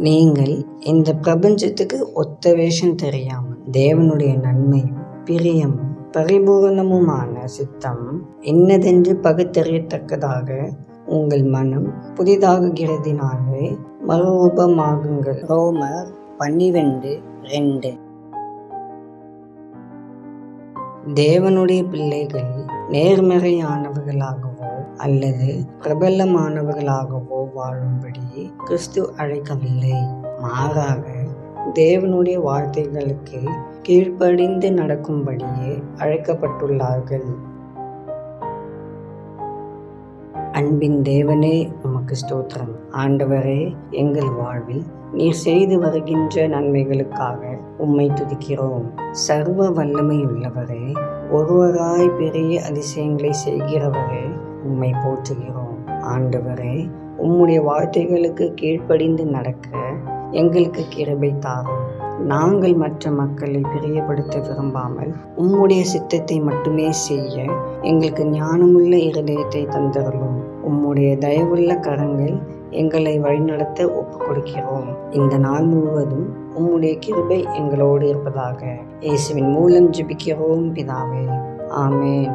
நீங்கள் இந்த பிரபஞ்சத்துக்கு ஒத்த வேஷம் தெரியாமல் தேவனுடைய நன்மையும் பிரியமும் பரிபூர்ணமுமான சித்தம் என்னதென்று பகுத்தறியத்தக்கதாக உங்கள் மனம் புதிதாகுகிறதினாலே மறுரூபமாகுங்கள். ரோமர் 12:2. தேவனுடைய பிள்ளைகள் நேர்மறையானவர்களாகவோ அல்லது பிரபலமானவர்களாகவோ வாழும்படி கிறிஸ்து அழைக்கவில்லை. மாறாக தேவனுடைய வார்த்தைகளுக்கு கீழ்ப்படிந்து நடக்கும்படியே அழைக்கப்பட்டுள்ளார்கள். அன்பின் தேவனே, உமக்கு ஸ்தோத்திரம். ஆண்டவரே, எங்கள் வாழ்வில் நீர் செய்து வருகின்ற நன்மைகளுக்காக உம்மை துதிக்கிறோம். சர்வ வல்லமையுள்ளவரே, ஒருவராய் பெரிய அதிசயங்களை செய்கிறவரே, உம்மை போற்றுகிறோம். ஆண்டவரே, உம்முடைய வார்த்தைகளுக்கு கீழ்ப்படிந்து நடக்க எங்களுக்கு கிருபை தாரும். நாங்கள் மற்ற மக்களை பிரியப்படுத்த விரும்பாமல் உம்முடைய சித்தத்தை மட்டுமே செய்ய எங்களுக்கு ஞானமுள்ள இருதயத்தை தந்தருளும். உம்முடைய தயவுள்ள கரங்கள் எங்களை வழிநடத்த ஒப்புக் கொடுக்கிறோம். இந்த நாள் முழுவதும் உம்முடைய கிருபை எங்களோடு இருப்பதாக. இயேசுவின் மூலம் ஜெபிக்கிறோம் பிதாவே. ஆமென்.